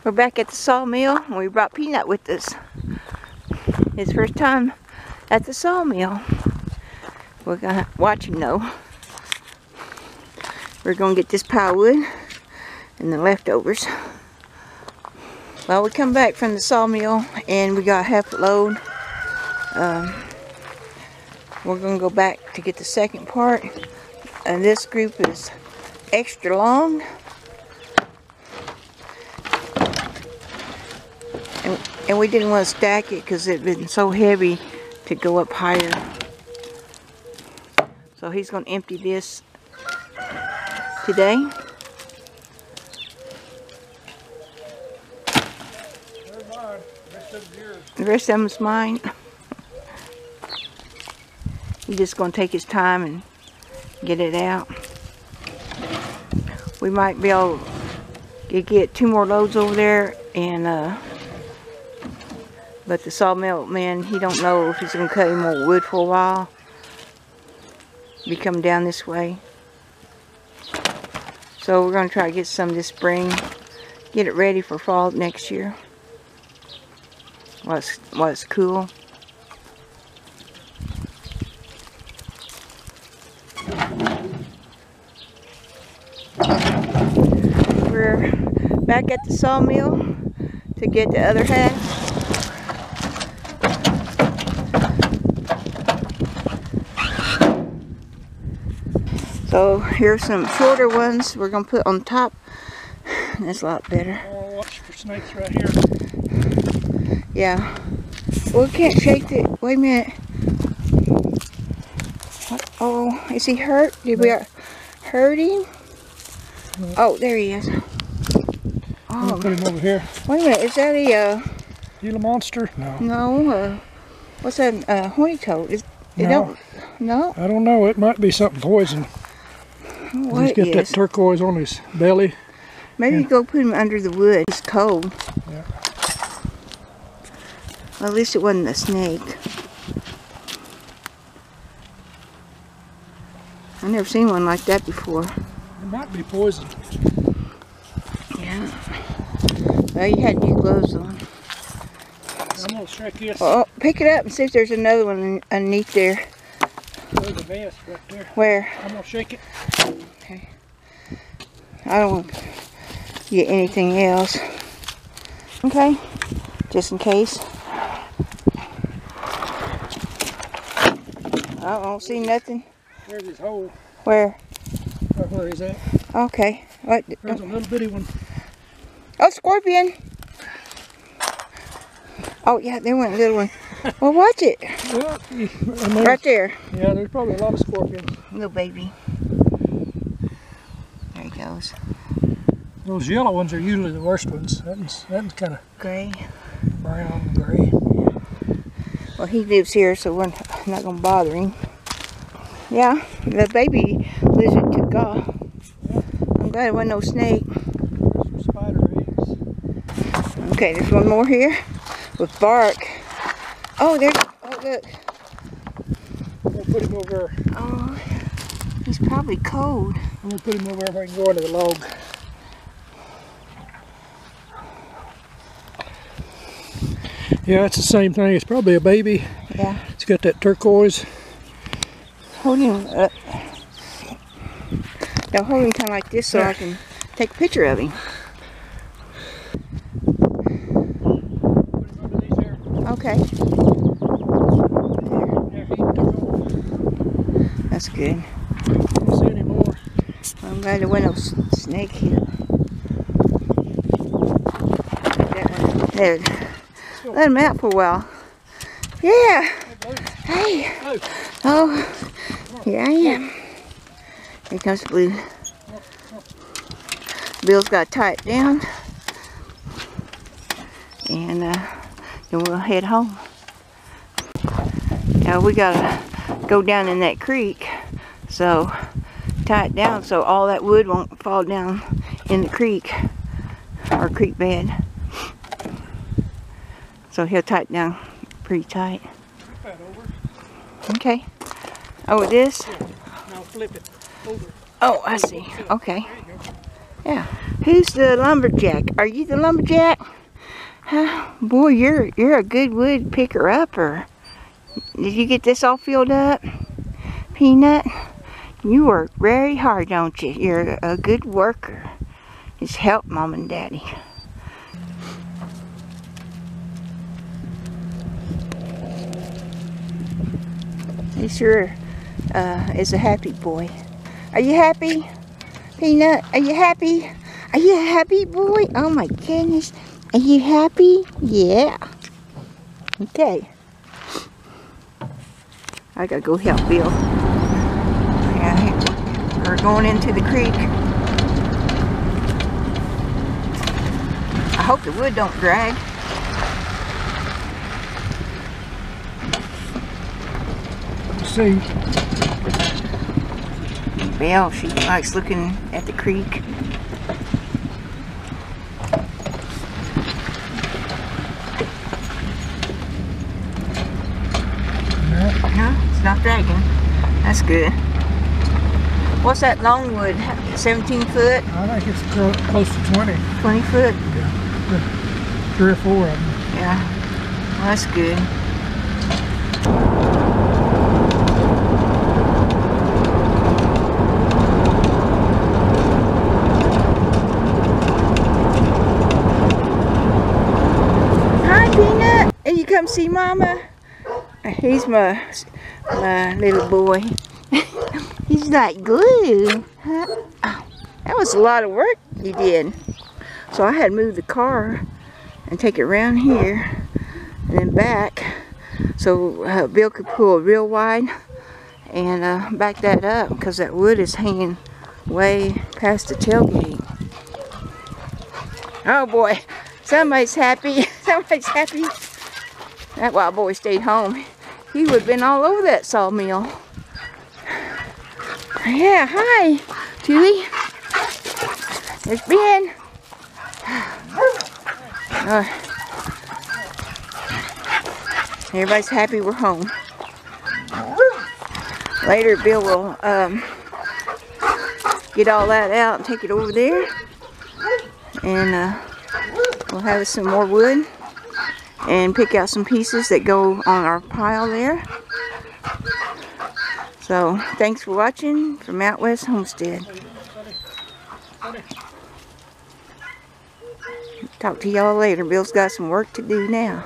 We're back at the sawmill, and we brought Peanut with us. His first time at the sawmill. We're gonna watch him though. We're gonna get this pile of wood and the leftovers. Well, we come back from the sawmill and we got half a load. We're gonna go back to get the second part. And this group is extra long. And we didn't want to stack it because it had been so heavy to go up higher. So he's going to empty this today. They're mine. The rest of them yours. The rest of them is mine. He's just going to take his time and get it out. We might be able to get 2 more loads over there, and but the sawmill man, he don't know if he's going to cut any more wood for a while. Be coming down this way. So we're going to try to get some this spring. Get it ready for fall next year. While it's cool. We're back at the sawmill to get the other half. So here's some shorter ones we're gonna put on top. That's a lot better. Oh, watch for snakes right here. Yeah. Well, we can't shake it. Wait a minute. Oh, is he hurt? Did we hurt him? No. Oh, there he is. I'm Oh, gonna put him over here. wait a minute. Is that a Gila monster? No. no? What's that? Horny toad? It No. don't. No. I don't know. It might be something poison. What He's got that is? turquoise on his belly. Maybe Yeah. go put him under the wood. It's cold. Yeah. Well, at least it wasn't a snake. I've never seen one like that before. It might be poison. Yeah. Well, you had new gloves on. I'm gonna shake this. Oh, pick it up and see if there's another one underneath there. There's a vest right there. Where? I'm gonna shake it. Okay. I don't want to get anything else. Okay. Just in case. I don't see nothing. There's his hole. Where? Right where he's at. Okay. What? There's a little bitty one. Oh, scorpion! Oh, yeah, there went a little one. Well, watch it. Well, Right there. Yeah, there's probably a lot of scorpions. Little baby. There he goes. Those yellow ones are usually the worst ones. That one's kind of Gray. brown, gray. Well, he lives here, so we're not going to bother him. Yeah, the baby lizard took off. I'm glad it wasn't no snake. There's some spider eggs. Okay, there's one more here with bark. Oh, there's, oh look. I'm gonna put him over. Oh, he's probably cold. I'm gonna put him over where I can go into the log. Yeah, it's the same thing. It's probably a baby. Yeah. It's got that turquoise. Hold him up. Now hold him kind of like this so I can take a picture of him. Put him over these here. Okay. There, he took off. That's good. Don't see any more. I'm glad there wasn't no snake here. That one. There. Let him out for a while. Yeah. Hey. Oh. Here I am. Here comes Blue. Bill's got to tie it down. And then we'll head home. Now we got to go down in that creek. So tie it down so all that wood won't fall down in the creek or creek bed. So he'll tie it down pretty tight. Flip that over. Okay. Oh, it is? Now flip it over. Oh, I see. Okay. There you go. Yeah. Who's the lumberjack? Are you the lumberjack? Huh? Boy, you're a good wood picker upper. Did you get this all filled up? Peanut? You work very hard, don't you? You're a good worker. Just help Mom and Daddy. He sure is a happy boy. Are you happy? Peanut, are you happy? Are you a happy boy? Oh my goodness. Are you happy? Yeah. Okay. I gotta go help Bill. Yeah, we're going into the creek. I hope the wood don't drag. See. Bill, she likes looking at the creek. No, it's not dragging. That's good. What's that longwood? 17 foot? I think it's close to 20. 20 foot? Yeah. 3 or 4 of them. Yeah. Well, that's good. Hi, Peanut. Hey, you come see Mama? He's my little boy. He's like glue. Huh? Oh, that was a lot of work you did. So I had to move the car and take it around here and then back so Bill could pull real wide and back that up because that wood is hanging way past the tailgate. Oh boy, somebody's happy. Somebody's happy. That wild boy stayed home. He would have been all over that sawmill. Yeah, hi, Chewy. There's Ben. Everybody's happy we're home. Later, Bill will get all that out and take it over there. And we'll have us some more wood and pick out some pieces that go on our pile there. So, thanks for watching from Out West Homestead. Talk to y'all later. Bill's got some work to do now.